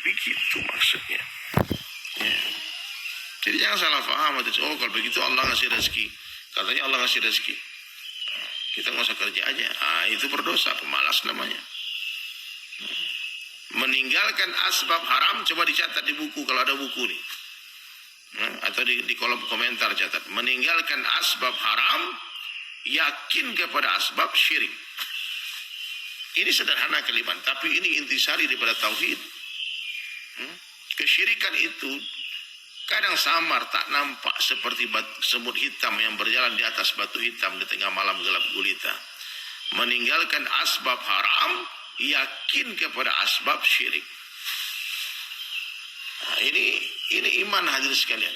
begitu maksudnya. Ya. Jadi jangan salah paham. Oh kalau begitu Allah ngasih rezeki. Katanya Allah ngasih rezeki. Kita nggak usah kerja aja. Itu berdosa, pemalas namanya. Meninggalkan asbab haram, coba dicatat di buku kalau ada buku nih. Atau di kolom komentar catat. Meninggalkan asbab haram, yakin kepada asbab syirik. Ini sederhana kalimat, tapi ini intisari daripada tauhid. Kesyirikan itu kadang samar, tak nampak, seperti semut hitam yang berjalan di atas batu hitam di tengah malam gelap gulita. Meninggalkan asbab haram, yakin kepada asbab syirik. Nah, ini iman hadirin sekalian.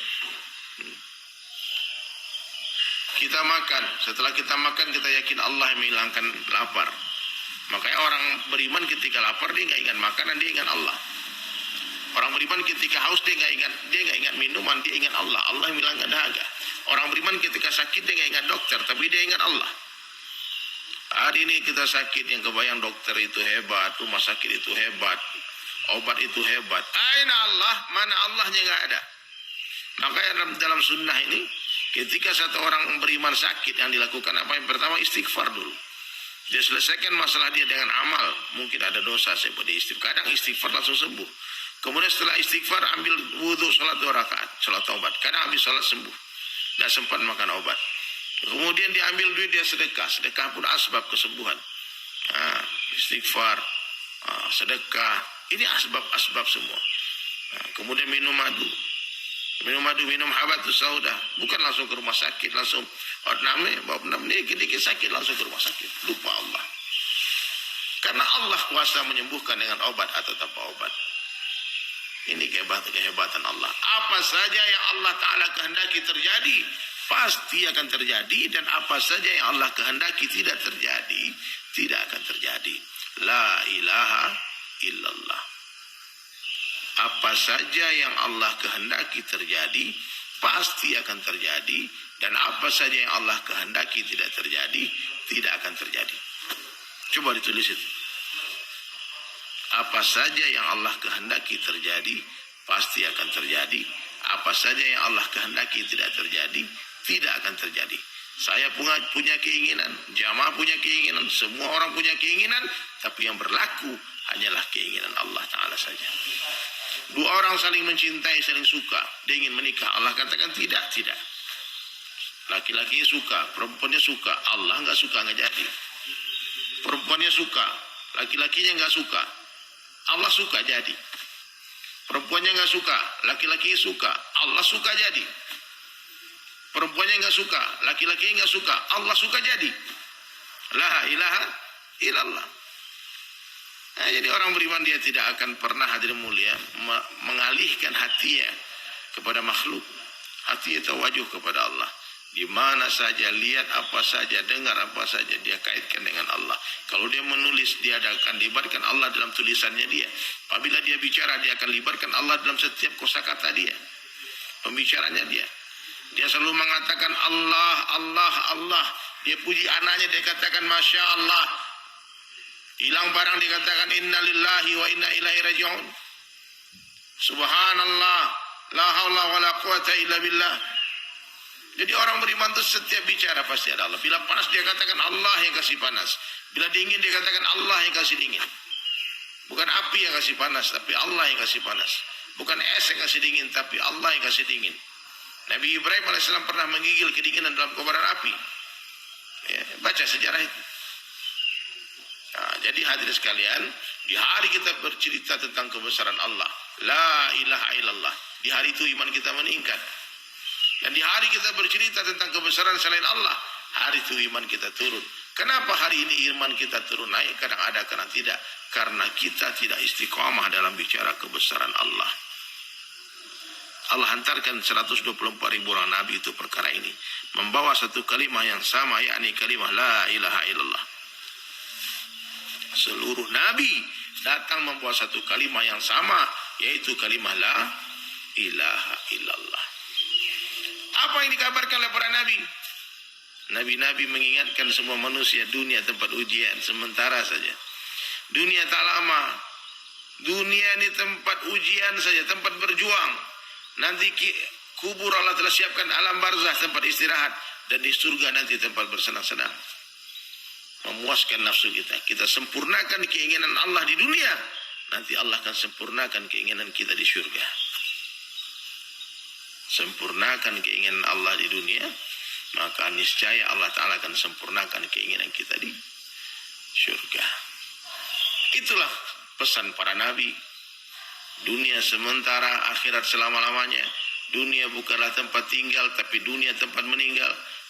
Kita makan, setelah kita makan kita yakin Allah yang menghilangkan lapar. Makanya orang beriman ketika lapar dia nggak ingat makanan, dia ingat Allah. Orang beriman ketika haus dia nggak ingat minuman, dia ingat Allah. Allah yang menghilangkan dahaga. Orang beriman ketika sakit dia nggak ingat dokter, tapi dia ingat Allah. Hari ini kita sakit, yang kebayang dokter itu hebat, rumah sakit itu hebat, obat itu hebat. Aina Allah, mana Allahnya nggak ada. Makanya dalam sunnah ini, ketika satu orang beriman sakit, yang dilakukan apa? Yang pertama istighfar dulu. Dia selesaikan masalah dia dengan amal. Mungkin ada dosa, saya pada istighfar. Kadang istighfar langsung sembuh. Kemudian setelah istighfar ambil wudhu, sholat 2 rakaat, sholat taubat. Kadang habis sholat sembuh, tidak sempat makan obat. Kemudian dia ambil duit, dia sedekah. Sedekah pun asbab kesembuhan. Istighfar, sedekah, ini asbab-asbab semua. Kemudian minum madu, minum habatus sauda. Bukan langsung ke rumah sakit, langsung bawa dikit-dikit sakit langsung ke rumah sakit. Lupa Allah. Karena Allah kuasa menyembuhkan dengan obat atau tanpa obat. Ini kehebatan Allah. Apa saja yang Allah Ta'ala kehendaki terjadi, pasti akan terjadi. Dan apa saja yang Allah kehendaki tidak terjadi, tidak akan terjadi. La ilaha illallah. Apa saja yang Allah kehendaki terjadi, pasti akan terjadi. Dan apa saja yang Allah kehendaki tidak terjadi, tidak akan terjadi. Coba ditulis itu. Apa saja yang Allah kehendaki terjadi, pasti akan terjadi. Apa saja yang Allah kehendaki tidak terjadi, tidak akan terjadi. Saya punya keinginan, jamaah punya keinginan, semua orang punya keinginan, tapi yang berlaku hanyalah keinginan Allah Ta'ala saja. 2 orang saling mencintai, saling suka, dia ingin menikah. Allah katakan tidak. Laki-lakinya suka, perempuannya suka. Allah nggak suka, nggak jadi. Perempuannya suka, laki-lakinya nggak suka. Allah suka, jadi. Perempuannya nggak suka, laki-lakinya suka. Allah suka, jadi. Perempuannya nggak suka, laki-lakinya nggak suka. Allah suka, jadi. La ilaha illallah. Nah, jadi orang beriman dia tidak akan pernah, hadirin mulia, mengalihkan hatinya kepada makhluk. Hati tawajuh kepada Allah. Di mana saja, lihat apa saja, dengar apa saja, dia kaitkan dengan Allah. Kalau dia menulis, dia akan libatkan Allah dalam tulisannya dia. Apabila dia bicara, dia akan libatkan Allah dalam setiap kosakata dia. Pembicaranya dia. Dia selalu mengatakan Allah, Allah, Allah. Dia puji anaknya, dia katakan Masya Allah. Hilang barang dikatakan Inna lillahi wa inna ilaihi raji'un. Subhanallah, la haula wa la quwata illa billah. Jadi orang beriman itu setiap bicara pasti ada Allah. Bila panas dia katakan Allah yang kasih panas. Bila dingin dia katakan Allah yang kasih dingin. Bukan api yang kasih panas, tapi Allah yang kasih panas. Bukan es yang kasih dingin, tapi Allah yang kasih dingin. Nabi Ibrahim AS pernah menggigil kedinginan dalam kobaran api. Ya, baca sejarah itu. Nah, jadi hadirin sekalian, di hari kita bercerita tentang kebesaran Allah, la ilaha illallah, di hari itu iman kita meningkat. Dan di hari kita bercerita tentang kebesaran selain Allah, hari itu iman kita turun. Kenapa hari ini iman kita turun naik? Kadang ada, kadang tidak. Karena kita tidak istiqamah dalam bicara kebesaran Allah. Allah hantarkan 124.000 orang Nabi itu perkara ini. Membawa satu kalimah yang sama, yakni kalimah la ilaha illallah. Seluruh Nabi datang membawa satu kalimah yang sama, yaitu kalimah la ilaha illallah. Apa yang dikabarkan oleh para Nabi? Nabi-Nabi mengingatkan semua manusia, dunia tempat ujian sementara saja. Dunia tak lama. Dunia ini tempat ujian saja, tempat berjuang. Nanti kubur Allah telah siapkan alam barzah, tempat istirahat. Dan di surga nanti tempat bersenang-senang. Memuaskan nafsu kita. Kita sempurnakan keinginan Allah di dunia. Nanti Allah akan sempurnakan keinginan kita di surga. Sempurnakan keinginan Allah di dunia, maka niscaya Allah Ta'ala akan sempurnakan keinginan kita di surga. Itulah pesan para nabi. Dunia sementara, akhirat selama-lamanya. Dunia bukanlah tempat tinggal, tapi dunia tempat meninggal.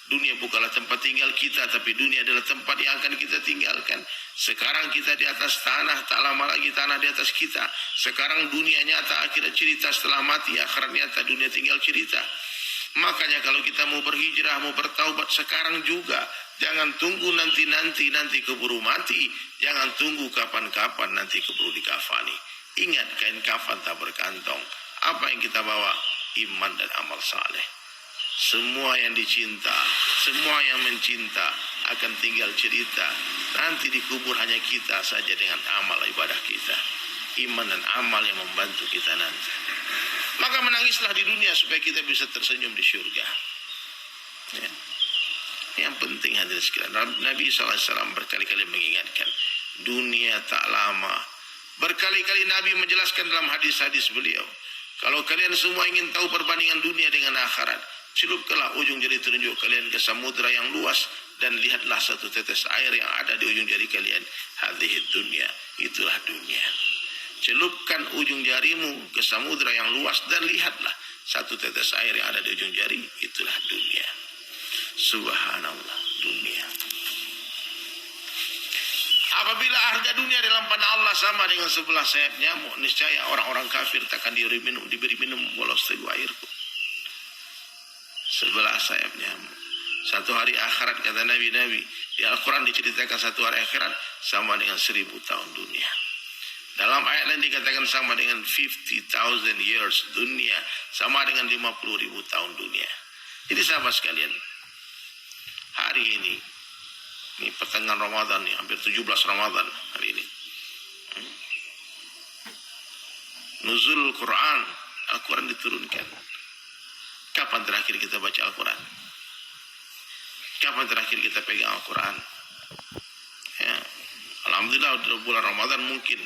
Dunia bukanlah tempat tinggal kita, tapi dunia adalah tempat yang akan kita tinggalkan. Sekarang kita di atas tanah, tak lama lagi tanah di atas kita. Sekarang dunia nyata, akhirat cerita. Setelah mati, akhirat nyata, dunia tinggal cerita. Makanya kalau kita mau berhijrah, mau bertaubat sekarang juga. Jangan tunggu nanti keburu mati. Jangan tunggu kapan-kapan nanti keburu dikafani. Ingat, kain kafan tak berkantong. Apa yang kita bawa? Iman dan amal saleh. Semua yang dicinta, semua yang mencinta akan tinggal cerita. Nanti dikubur hanya kita saja dengan amal ibadah kita. Iman dan amal yang membantu kita nanti. Maka menangislah di dunia supaya kita bisa tersenyum di surga. Ya. Yang penting hadirin sekalian, Nabi SAW berkali-kali mengingatkan, dunia tak lama. Berkali-kali Nabi menjelaskan dalam hadis-hadis beliau, kalau kalian semua ingin tahu perbandingan dunia dengan akhirat, celupkanlah ujung jari telunjuk kalian ke samudra yang luas dan lihatlah satu tetes air yang ada di ujung jari kalian. Hadhihi dunia, itulah dunia. Celupkan ujung jarimu ke samudra yang luas dan lihatlah satu tetes air yang ada di ujung jari, itulah dunia. Subhanallah, dunia. Apabila harga dunia dalam pandang Allah sama dengan sebelah sayap nyamuk, niscaya orang-orang kafir takkan diberi minum walau seteguk air pun. Sebelah sayap nyamuk. Satu hari akhirat, kata Nabi-Nabi, di Al-Quran diceritakan satu hari akhirat sama dengan 1000 tahun dunia. Dalam ayat lain dikatakan sama dengan 50,000 years dunia, sama dengan 50,000 tahun dunia. Jadi sahabat sekalian, hari ini pertengahan Ramadan nih, hampir 17 Ramadan hari ini. Nuzul Quran, Al-Quran diturunkan. Kapan terakhir kita baca Al-Quran? Kapan terakhir kita pegang Al-Quran? Ya, alhamdulillah di bulan Ramadan mungkin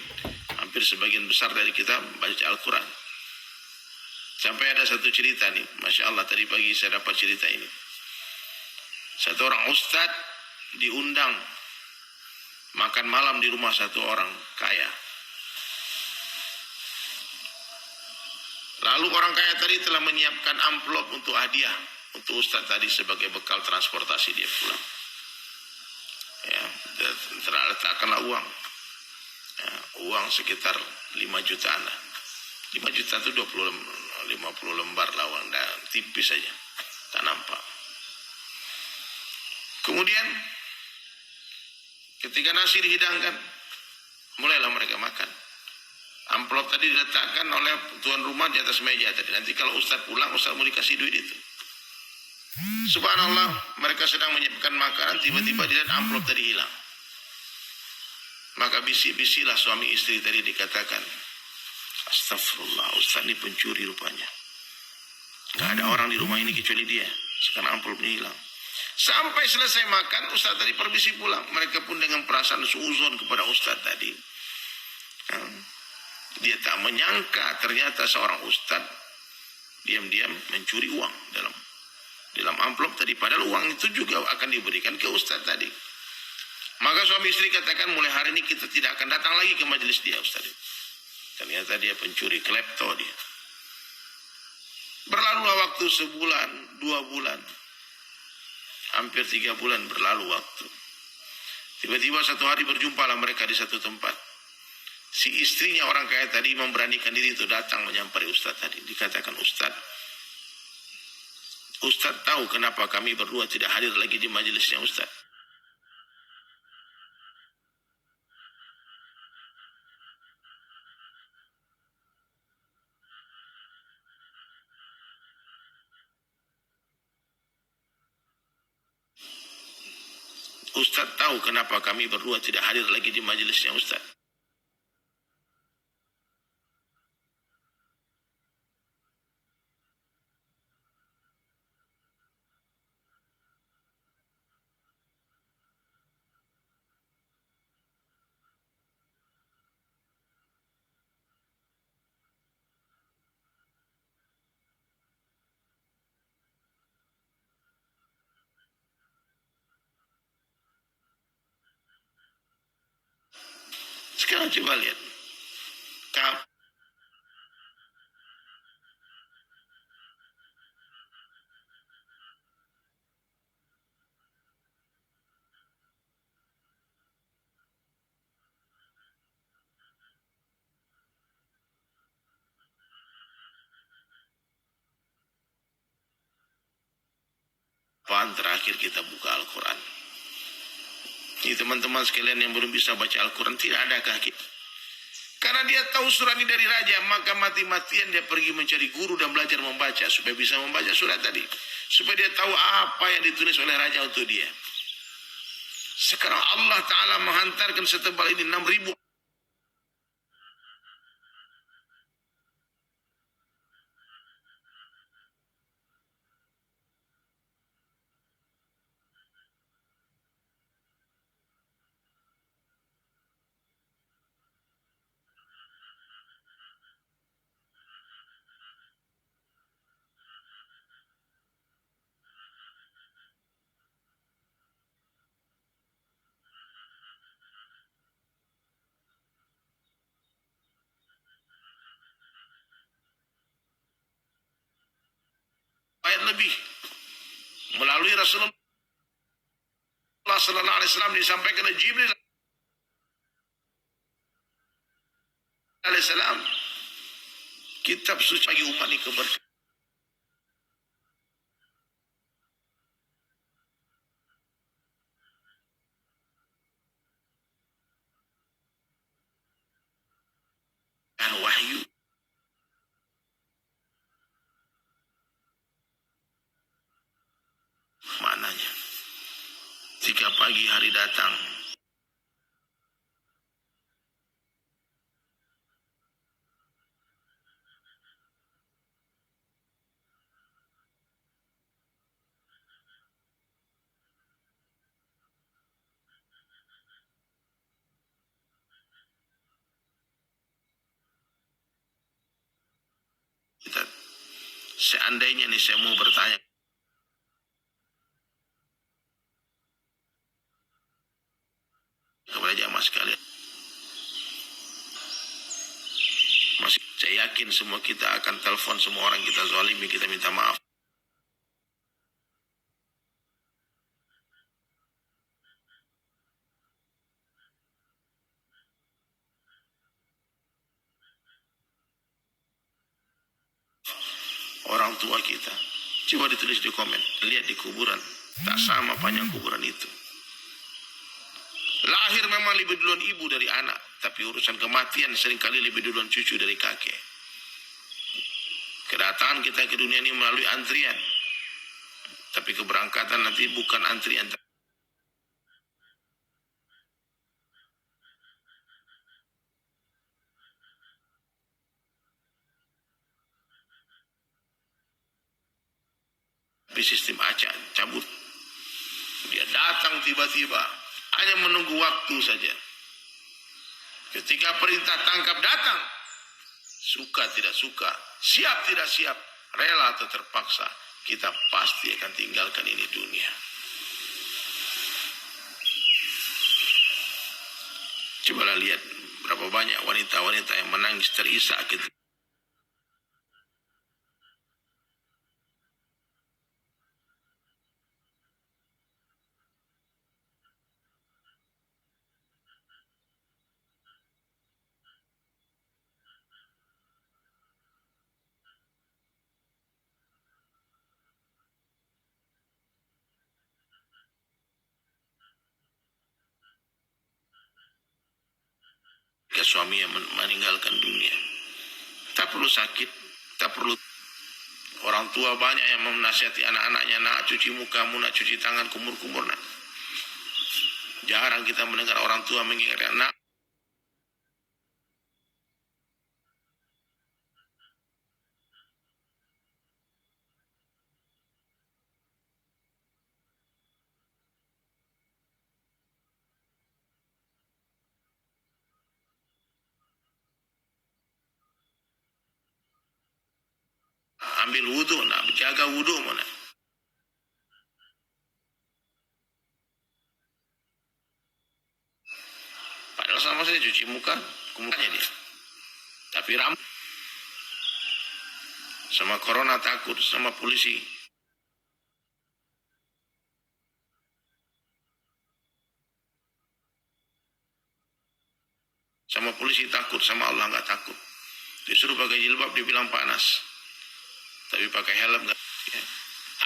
hampir sebagian besar dari kita baca Al-Quran. Sampai ada satu cerita nih, Masya Allah, tadi pagi saya dapat cerita ini. Satu orang ustadz diundang makan malam di rumah satu orang kaya. Lalu orang kaya tadi telah menyiapkan amplop untuk hadiah untuk ustadz tadi sebagai bekal transportasi dia pulang. Ya, terletakkanlah uang. Ya, uang sekitar 5 jutaan lah. 5 juta itu 50 lembar lah uang, tipis saja, tak nampak. Kemudian ketika nasi dihidangkan, mulailah mereka makan. Amplop tadi diletakkan oleh tuan rumah di atas meja tadi. Nanti kalau ustaz pulang, ustaz mau dikasih duit itu. Subhanallah, mereka sedang menyiapkan makanan, tiba-tiba dilihat amplop tadi hilang. Maka bisik-bisiklah suami istri tadi dikatakan, astagfirullah, ustaz ini pencuri rupanya. Gak ada orang di rumah ini kecuali dia. Sekarang amplopnya hilang. Sampai selesai makan, ustaz tadi permisi pulang. Mereka pun dengan perasaan suuzon kepada ustaz tadi. Dia tak menyangka ternyata seorang ustaz diam-diam mencuri uang dalam amplop tadi. Padahal uang itu juga akan diberikan ke ustaz tadi. Maka suami istri katakan, mulai hari ini kita tidak akan datang lagi ke majelis dia, ustaz. Ternyata dia pencuri, klepto dia. Berlalulah waktu sebulan, 2 bulan. Hampir 3 bulan berlalu waktu. Tiba-tiba satu hari berjumpalah mereka di satu tempat. Si istrinya orang kaya tadi memberanikan diri itu datang menyampaikan ustaz tadi. Dikatakan, Ustaz tahu kenapa kami berdua tidak hadir lagi di majelisnya Ustaz? Ustaz tahu kenapa kami berdua tidak hadir lagi di majelisnya Ustaz? Sekarang coba lihat. Kapan terakhir kita buka Al-Quran? Ini teman-teman sekalian yang belum bisa baca Al-Quran, tidak adakah kita? Karena dia tahu surat ini dari raja, maka mati-matian dia pergi mencari guru dan belajar membaca supaya bisa membaca surat tadi, supaya dia tahu apa yang ditulis oleh raja untuk dia. Sekarang Allah Ta'ala menghantarkan setebal ini 6.000 ayat lebih melalui Rasulullah Sallallahu Alaihi Wasallam disampaikan oleh Jibril Alaihi Salam. Kitab suci bagi umat ini keberkahan. Wahyu maknanya jika pagi hari datang kita, seandainya nih saya mau bertanya kepada jamaah sekalian, masih saya yakin semua kita akan telepon semua orang kita zalimi, kita minta maaf. Orang tua kita, coba ditulis di komen, lihat di kuburan, tak sama panjang kuburan itu. Lahir memang lebih duluan ibu dari anak, tapi urusan kematian seringkali lebih duluan cucu dari kakek. Kedatangan kita ke dunia ini melalui antrian, tapi keberangkatan nanti bukan antrian. Tapi sistem acak, cabut. Dia datang tiba-tiba, hanya menunggu waktu saja. Ketika perintah tangkap datang, suka tidak suka, siap tidak siap, rela atau terpaksa, kita pasti akan tinggalkan ini dunia. Cobalah lihat berapa banyak wanita-wanita yang menangis terisak ketika suaminya meninggalkan dunia. Tak perlu sakit, tak perlu. Orang tua banyak yang menasihati anak-anaknya, nak cuci mukamu, nak cuci tangan, kumur-kumur nak. Jarang kita mendengar orang tua mengingatkan nak. Ambil wudhu, nak jaga wudhu mana. Padahal sama saya cuci cuci muka, mukanya dia. Tapi sama corona takut, sama polisi. Sama polisi takut, sama Allah nggak takut. Disuruh pakai jilbab, dia bilang panas. Tapi pakai helm nggak. Ya.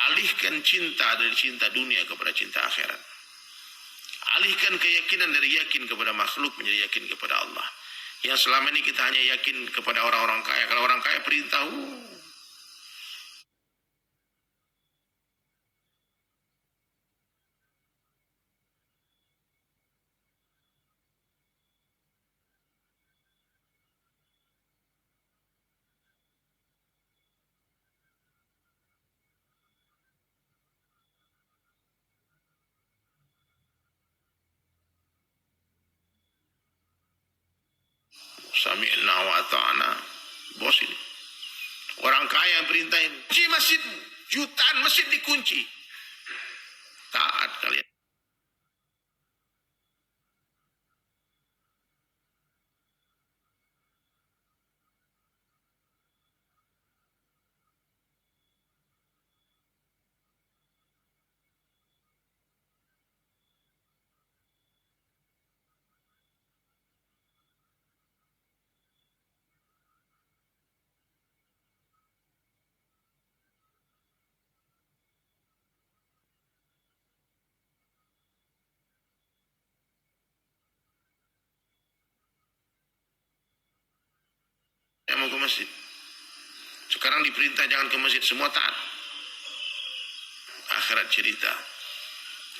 Alihkan cinta dari cinta dunia kepada cinta akhirat. Alihkan keyakinan dari yakin kepada makhluk menjadi yakin kepada Allah. Yang selama ini kita hanya yakin kepada orang-orang kaya. Kalau orang kaya perintah, sami'na wa ata'na. Bos ini. Orang kaya yang perintahin. Kunci masjid. Jutaan masjid dikunci. Taat kalian. Saya mau ke masjid. Sekarang diperintah jangan ke masjid, semua taat. Akhirat cerita.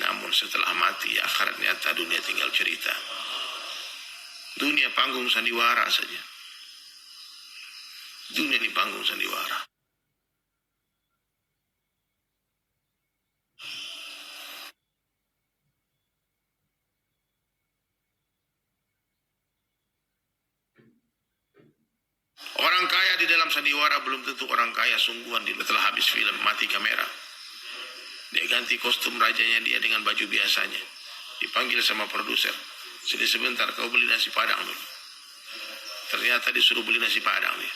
Namun setelah mati, akhirat nyata, dunia tinggal cerita. Dunia panggung sandiwara saja. Dunia ini panggung sandiwara. Orang kaya di dalam sandiwara belum tentu orang kaya sungguhan. Setelah habis film, mati kamera. Dia ganti kostum rajanya dia dengan baju biasanya. Dipanggil sama produser. Sedih sebentar, kau beli nasi padang dulu. Ternyata disuruh beli nasi padang dia.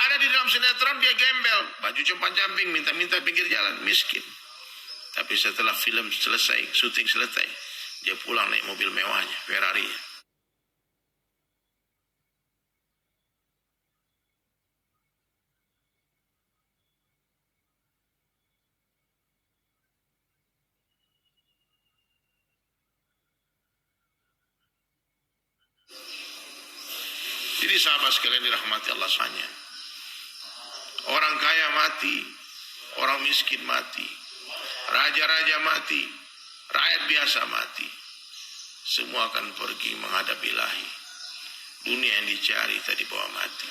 Ada di dalam sinetron dia gembel. Baju compang-camping, minta-minta pinggir jalan. Miskin. Tapi setelah film selesai, syuting selesai, dia pulang naik mobil mewahnya, Ferrari. Jadi sahabat sekalian dirahmati Allah SWT. Orang kaya mati, orang miskin mati, raja-raja mati, rakyat biasa mati. Semua akan pergi menghadap Ilahi. Dunia yang dicari tadi bawa mati.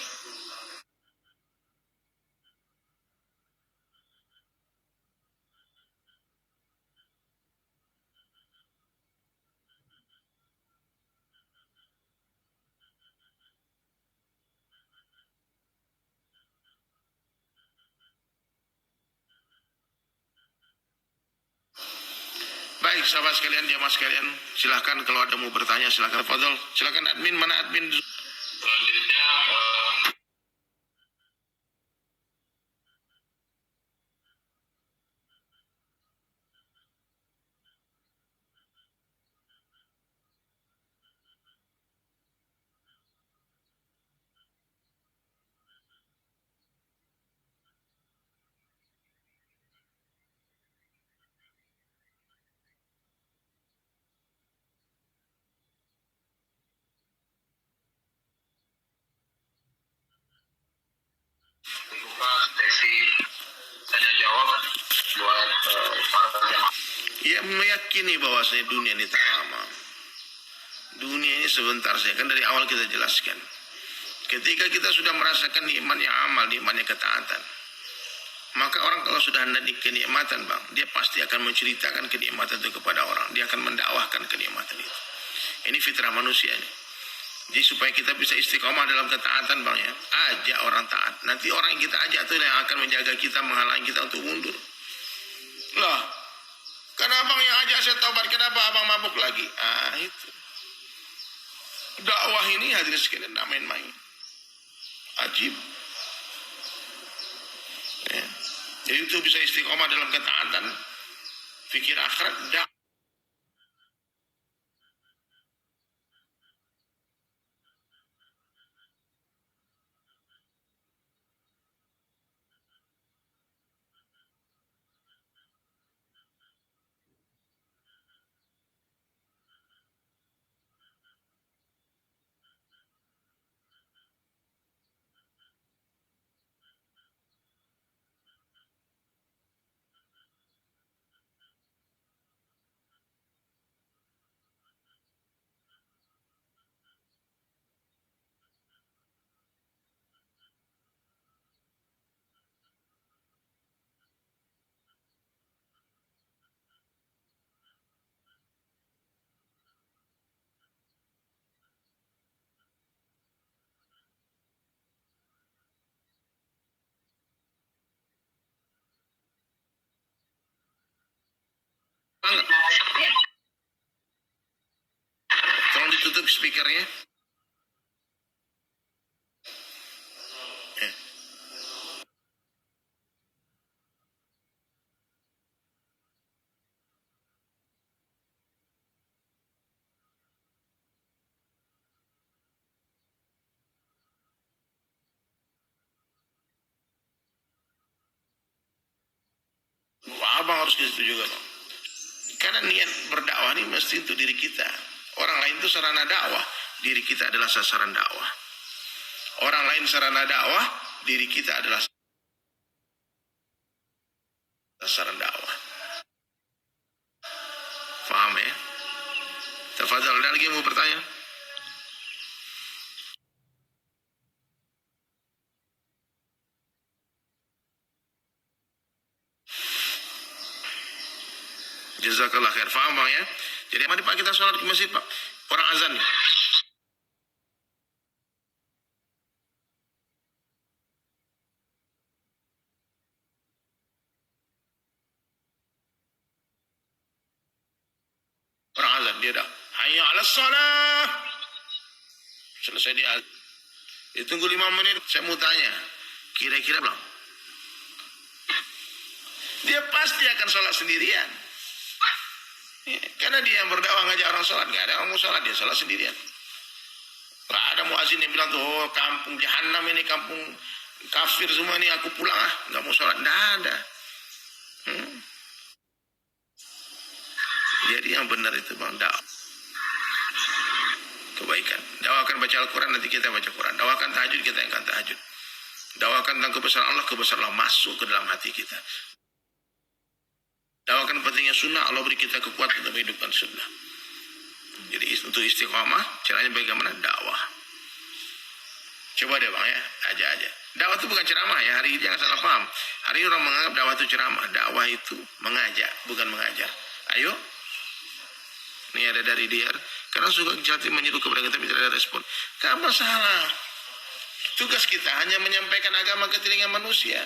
Baik sahabat sekalian, jamaah sekalian, silahkan kalau ada mau bertanya silahkan. Fadol, silahkan admin, mana admin? Selanjutnya sesi tanya jawab buat para jamaah. Ya, meyakini bahwasanya dunia ini tak lama. Dunia ini sebentar saja, kan dari awal kita jelaskan. Ketika kita sudah merasakan nikmatnya amal, nikmatnya ketaatan, maka orang kalau sudah hendak kenikmatan, bang, dia pasti akan menceritakan kenikmatan itu kepada orang. Dia akan mendakwahkan kenikmatan itu. Ini fitrah manusia ini. Jadi supaya kita bisa istiqomah dalam ketaatan, bang, ya, ajak orang taat. Nanti orang yang kita ajak itu yang akan menjaga kita, menghalangi kita untuk mundur. Loh, karena abang yang ajak saya taubat, kenapa abang mabuk lagi? Ah, itu. Dakwah ini hadirin sekalian tidak main-main. Ajib. Ya. Jadi itu bisa istiqomah dalam ketaatan, fikir akhirat. Tolong ditutup speakernya. Ya. Abang harus ke situ juga, Bang. Karena niat berdakwah ini mesti untuk diri kita. Orang lain itu sarana dakwah, diri kita adalah sasaran dakwah. Orang lain sarana dakwah, diri kita adalah sasaran dakwah. Paham ya? Tafadhal, ada lagi yang mau bertanya? Jazakallah khair. Faham Bang ya? Jadi mari Pak kita sholat ke masjid Pak. Orang azan nih. Orang azan dia dah. Hayya 'alas shalah. Selesai dia. Ditunggu 5 menit. Saya mau tanya. Kira-kira Bang. Dia pasti akan sholat sendirian. Ya, karena dia yang berdakwah ngajak orang sholat, nggak ada orang mau sholat, dia sholat sendirian. Nggak ada muazin yang bilang tuh, oh kampung jahanam ini, kampung kafir semua ini, aku pulang nggak mau sholat, nggak ada. Jadi yang benar itu Bang, dakwah kebaikan. Dakwakan baca Al-Quran, nanti kita baca Quran. Dakwakan tahajud, kita yang akan tahajud. Dakwakan tentang kebesaran Allah, kebesaran Allah masuk ke dalam hati kita. Dakwakan pentingnya sunnah, Allah beri kita kekuatan untuk menghidupkan sunnah. Jadi untuk istiqamah, caranya bagaimana? Dakwah. Coba deh Bang ya, aja. Dakwah itu bukan ceramah ya, hari ini jangan salah paham. Hari ini orang menganggap dakwah itu ceramah. Dakwah itu mengajak, bukan mengajar. Ayo. Ini ada dari Diar. Karena suka jati menyeru kepada kita, tapi tidak ada respon. Gak masalah. Tugas kita hanya menyampaikan agama ke telinga manusia.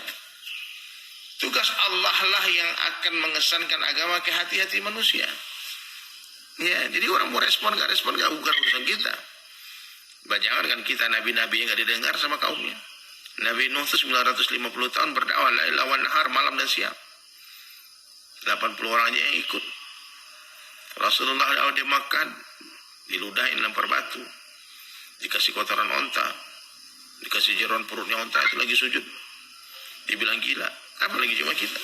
Tugas Allah lah yang akan mengesankan agama ke hati-hati manusia. Ya, jadi orang mau respon gak bukan urusan kita. Jangan kan kita nabi-nabi yang gak didengar sama kaumnya. Nabi Nuh itu 950 tahun berdakwah lawan nahar, malam dan siang. 80 orang aja yang ikut. Rasulullah dakwah di Makkah, diludahin lempar batu, dikasih kotoran onta, dikasih jeruan perutnya onta, itu lagi sujud, dibilang gila. Apalagi cuma kita.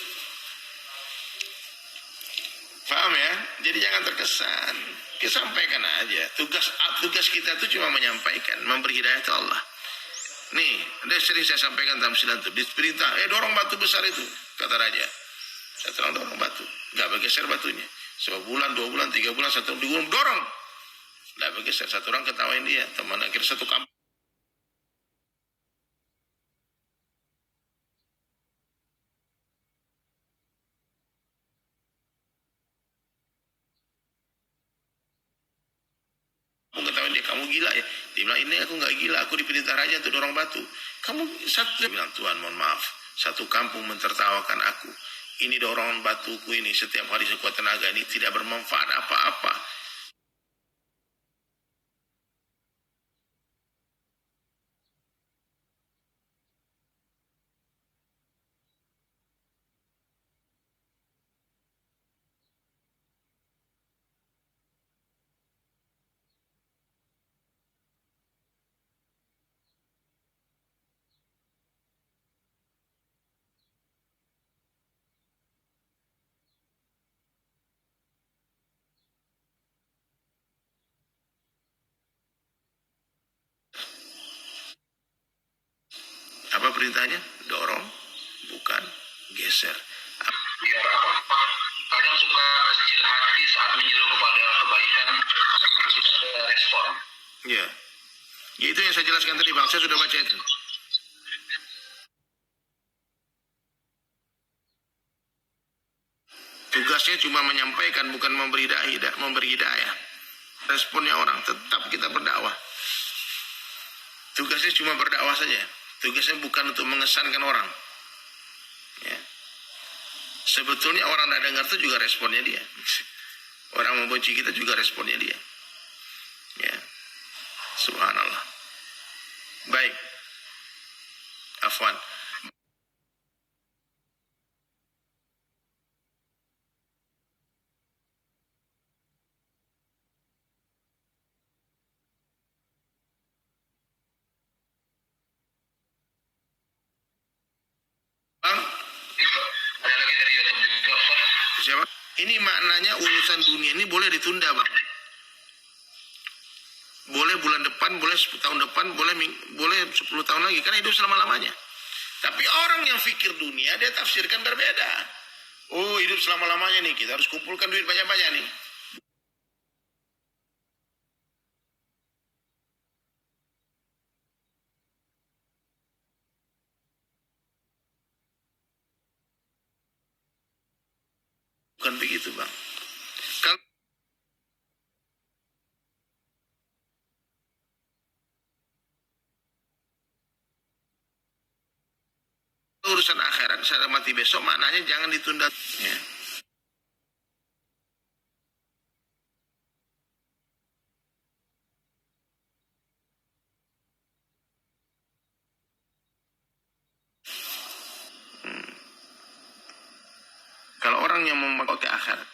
Paham ya? Jadi jangan terkesan. Kita sampaikan aja. Tugas kita itu cuma menyampaikan, memberi hidayah ke Allah. Nih, ada sering saya sampaikan dalam silat itu. Diperintah, dorong batu besar itu, kata raja. Saya terang dorong batu, nggak bergeser batunya. Sebulan, 2 bulan, 3 bulan, 1 bulan, dorong. Nggak bergeser, satu orang ketawain dia. Teman akhirnya satu kampung. Ketahuan dia, kamu gila ya. Dia bilang, ini aku nggak gila, aku diperintah raja untuk dorong batu. Kamu satu, dia bilang, Tuhan mohon maaf, satu kampung mentertawakan aku. Ini dorongan batuku ini setiap hari sekuat tenaga ini tidak bermanfaat apa-apa. perintahnya? Dorong, bukan geser. Biar apa? Kadang suka kecil hati saat menyuruh kepada kebaikan, tidak ada respon. Ya. Ya itu yang saya jelaskan tadi Bang, saya sudah baca itu. Tugasnya cuma menyampaikan, bukan memberi hidayah. Responnya orang, tetap kita berdakwah. Tugasnya cuma berdakwah saja. Tugasnya bukan untuk mengesankan orang. Ya. Sebetulnya orang tidak dengar itu juga responnya dia. Orang membenci kita juga responnya dia. Ya. Subhanallah. Baik. Afwan. Bang, Ada lagi dari YouTube juga, Ustaz. siapa? Ini maknanya urusan dunia ini boleh ditunda, Bang. Boleh bulan depan, boleh 10 tahun depan, boleh 10 tahun lagi, karena hidup selama-lamanya. Tapi orang yang fikir dunia, dia tafsirkan berbeda. Oh, hidup selama-lamanya nih, kita harus kumpulkan duit banyak-banyak nih. Bukan begitu, Bang. Kalau urusan akhirat, saya mati besok, maknanya jangan ditunda. Ya. Kalau orang yang memakai akhirat,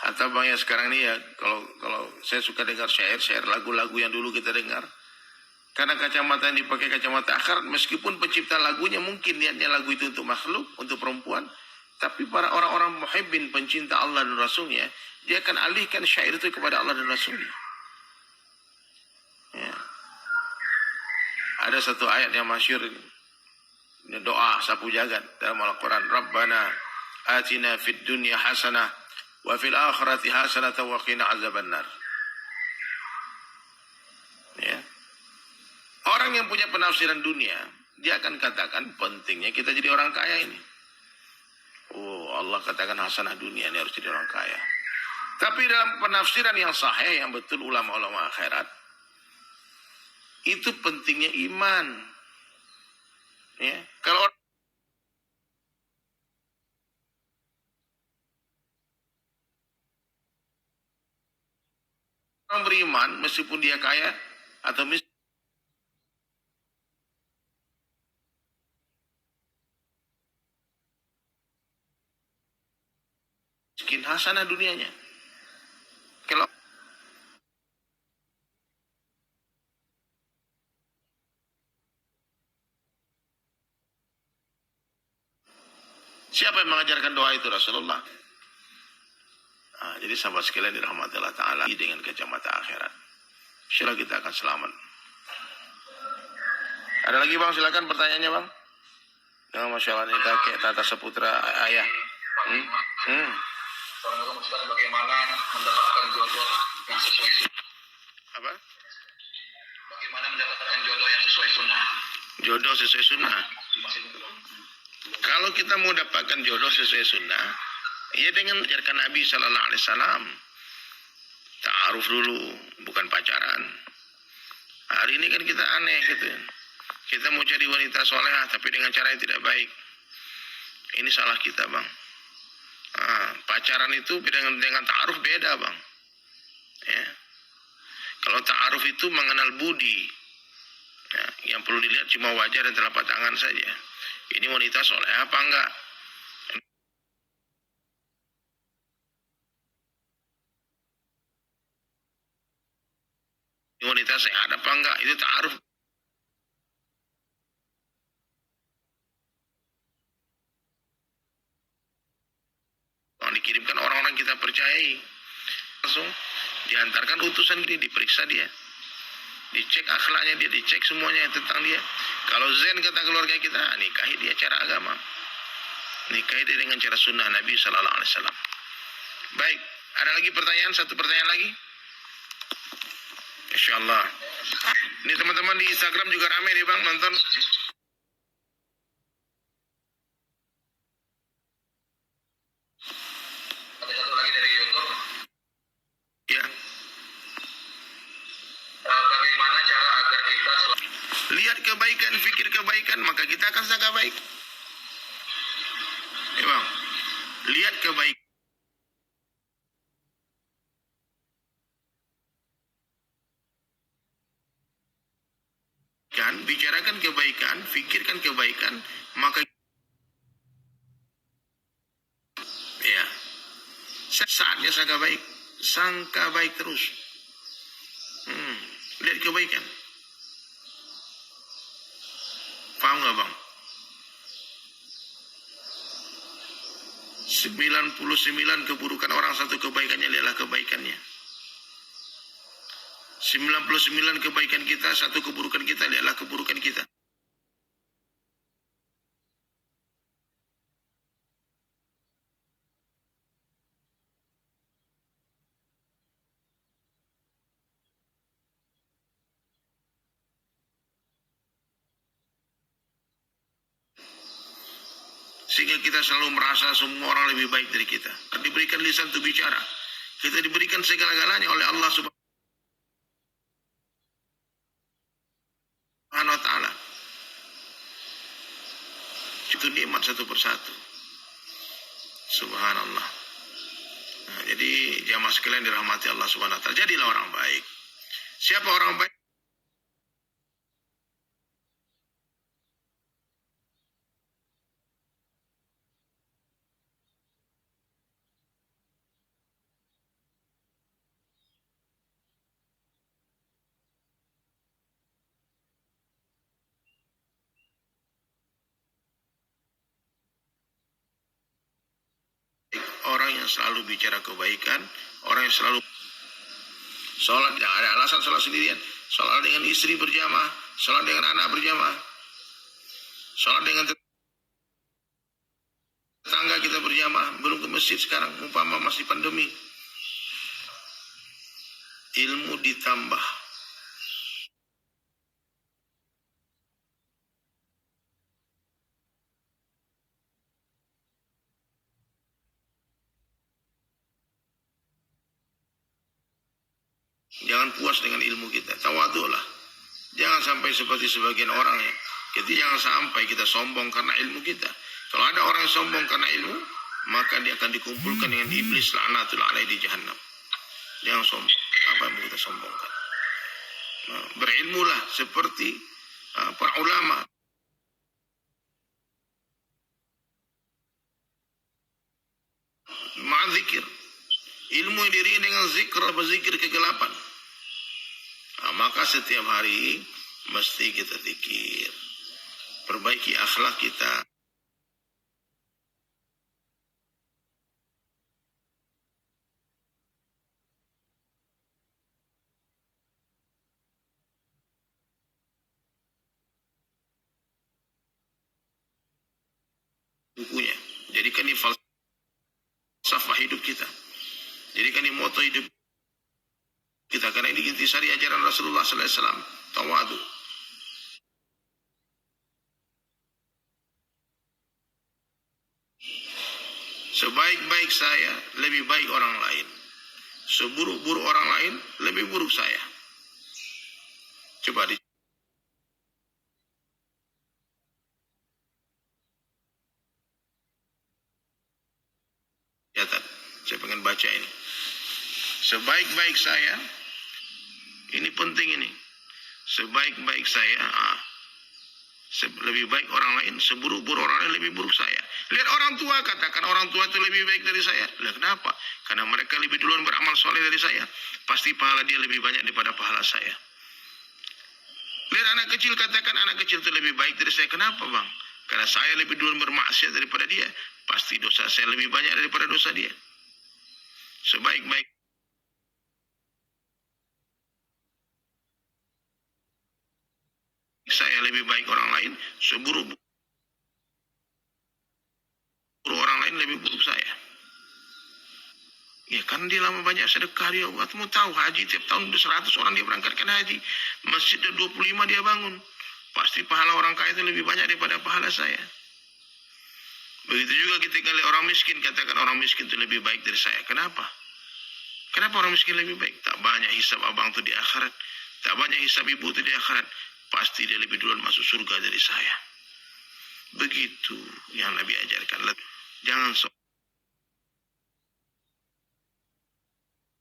atau Bang ya sekarang ini ya, kalau saya suka dengar syair-syair, lagu-lagu yang dulu kita dengar. Karena kacamata yang dipakai kacamata akhirat, meskipun pencipta lagunya mungkin niatnya lagu itu untuk makhluk, untuk perempuan, tapi para orang-orang muhibbin, pencinta Allah dan Rasulnya, dia akan alihkan syair itu kepada Allah dan Rasulnya. Ya. Ada satu ayat yang masyhur, doa sapu jagat dalam Al-Quran. Rabbana atina fid dunya hasanah wa fil akhirati hasanah wa qina azabannar. Ya. Orang yang punya penafsiran dunia, dia akan katakan pentingnya kita jadi orang kaya ini. Oh, Allah katakan hasanah dunia ini harus jadi orang kaya. Tapi dalam penafsiran yang sahih, yang betul ulama-ulama akhirat, itu pentingnya iman. Ya, kalau orang beriman, meskipun dia kaya atau miskin, hasanah dunianya. Kalau siapa yang mengajarkan doa itu? Rasulullah. Nah, jadi sahabat sekalian dirahmati Allah Ta'ala dengan kacamata akhirat, insya Allah kita akan selamat. Ada lagi Bang, silakan pertanyaannya Bang. Yang masalah ini kakek, tata seputra, ayah. Assalamualaikum Ustaz, bagaimana mendapatkan jodoh yang sesuai sunnah? Apa? Bagaimana mendapatkan jodoh yang sesuai sunnah? Jodoh sesuai sunnah. Kalau kita mau dapatkan jodoh sesuai sunnah, ya dengan ajarkan Nabi Sallallahu Alaihi Wasallam. Ta'aruf dulu, bukan pacaran. Hari ini kan kita aneh gitu. Kita mau cari wanita solehah tapi dengan cara yang tidak baik. Ini salah kita Bang. Pacaran itu dengan ta'aruf beda Bang. Ya. Kalau ta'aruf itu mengenal budi, ya, yang perlu dilihat cuma wajah dan telapak tangan saja. Ini wanita soleh apa enggak? Ini wanita sehat apa enggak? Itu ta'aruf. Yang dikirimkan orang-orang kita percayai, langsung diantarkan utusan ini, diperiksa dia. Dicek akhlaknya dia, dicek semuanya tentang dia. Kalau zen kata keluarga kita, nikahi dia cara agama. Nikahi dia dengan cara sunnah Nabi sallallahu alaihi wasallam. Baik, ada lagi pertanyaan? Satu pertanyaan lagi? Insyaallah. Ini teman-teman di Instagram juga ramai nih Bang nonton. Ada satu lagi dari YouTube. Ya. Bagaimana cara agar kita Lihat kebaikan, fikir kebaikan, maka kita akan sangka baik. Ya Bang. Lihat kebaikan. Bicarakan kebaikan, fikirkan kebaikan, maka ya saatnya sangka baik terus. Lihat kebaikan. Paham nggak Bang? 99 keburukan orang, satu kebaikannya, lihatlah kebaikannya. 99 kebaikan kita, satu keburukan kita, lihatlah keburukan kita. Sehingga kita selalu merasa semua orang lebih baik dari kita. Diberikan lisan untuk bicara. Kita diberikan segala-galanya oleh Allah Subhanahu wa ta'ala. Itu nikmat satu persatu. Subhanallah. Nah, jadi jamaah sekalian dirahmati Allah Subhanahu wa ta'ala. Jadilah orang baik. Siapa orang baik? Orang yang selalu bicara kebaikan, orang yang selalu sholat, tidak ada alasan sholat sendirian, sholat dengan istri berjamaah, sholat dengan anak berjamaah, sholat dengan tetangga kita berjamaah, belum ke masjid sekarang, umpama masih pandemi. Ilmu ditambah. Jangan puas dengan ilmu kita, tawadhulah. Jangan sampai seperti sebagian orang ya. Jadi jangan sampai kita sombong karena ilmu kita. Kalau ada orang yang sombong karena ilmu, maka dia akan dikumpulkan dengan iblis laknatul alaih di jahannam. Jangan sombong. Apa yang kita sombongkan? Nah, berilmulah seperti para ulama. Ma'adzikir. Ilmu yang diiringi dengan zikr, berzikir kegelapan. Nah, maka setiap hari mesti kita zikir. Perbaiki akhlak kita. Bukunya. Jadikan ini falsafah hidup kita. Jadikan ini moto hidup kita. Karena ini intisari ajaran Rasulullah SAW. Tawadu. Sebaik-baik saya, lebih baik orang lain. Seburuk-buruk orang lain, lebih buruk saya. Coba catat. Saya pengen baca ini. Sebaik-baik saya, ini penting ini. Sebaik-baik saya, lebih baik orang lain, seburuk-buruk orang lain, lebih buruk saya. Lihat orang tua, katakan orang tua itu lebih baik dari saya. Lihat kenapa? Karena mereka lebih duluan beramal soleh dari saya. Pasti pahala dia lebih banyak daripada pahala saya. Lihat anak kecil, katakan anak kecil itu lebih baik dari saya. Kenapa Bang? Karena saya lebih duluan bermaksiat daripada dia. Pasti dosa saya lebih banyak daripada dosa dia. Sebaik-baik saya lebih baik orang lain, seburuk orang lain lebih buruk saya. Ya kan dia lama banyak sedekah dia buat. Mau tahu haji tiap tahun 100 orang dia berangkatkan haji. Masjid 25 dia bangun. Pasti pahala orang kaya itu lebih banyak daripada pahala saya. Begitu juga kita lihat orang miskin, katakan orang miskin itu lebih baik dari saya. Kenapa? Kenapa orang miskin lebih baik? Tak banyak hisab abang itu di akhirat. Tak banyak hisab ibu itu di akhirat. Pasti dia lebih duluan masuk surga dari saya. Begitu yang Nabi ajarkan. Jangan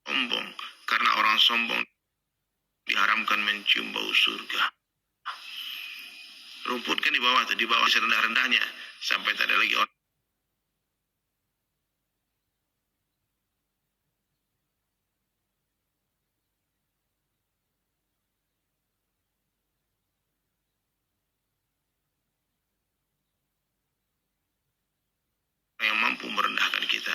sombong, karena orang sombong diharamkan mencium bau surga. Rumput kan di bawah, di bawah serendah-rendahnya sampai tak ada lagi orang yang mampu merendahkan kita.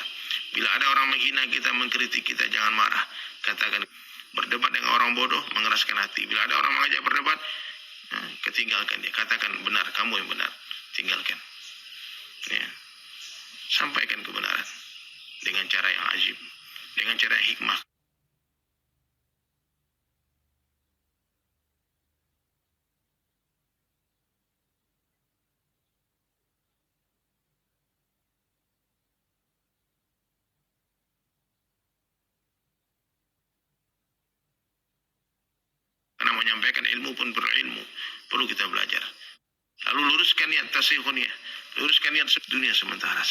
Bila ada orang menghina kita, mengkritik kita, jangan marah. Katakan, berdebat dengan orang bodoh, mengeraskan hati. Bila ada orang mengajak berdebat, ketinggalkan dia. Katakan, benar, kamu yang benar. Tinggalkan. Ya. Sampaikan kebenaran. Dengan cara yang ajib. Dengan cara yang hikmah. Karena menyampaikan ilmu pun berilmu. Perlu kita belajar. Lalu luruskan niat tasihunnya. Luruskan niat dunia sementara.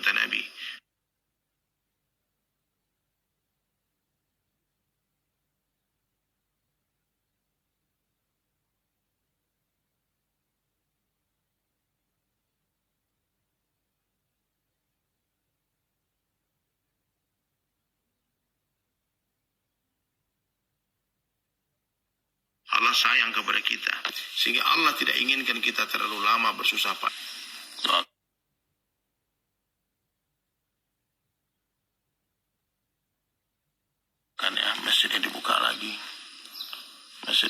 Kata Nabi. Allah sayang kepada kita. Sehingga Allah tidak inginkan kita terlalu lama bersusah payah. Kan ya, masjidnya dibuka lagi.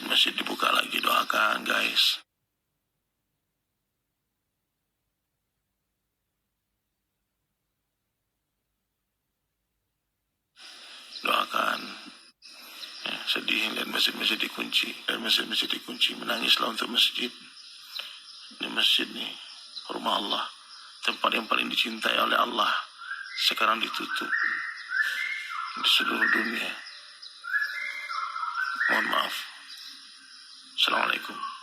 Masjid dibuka lagi. Doakan guys. Doakan. Ya, sedih lihat masjid-masjid dikunci. Masjid-masjid dikunci. Menangislah untuk masjid. Ini masjid nih, rumah Allah, tempat yang paling dicintai oleh Allah, sekarang ditutup di seluruh dunia. Mohon maaf. Assalamualaikum.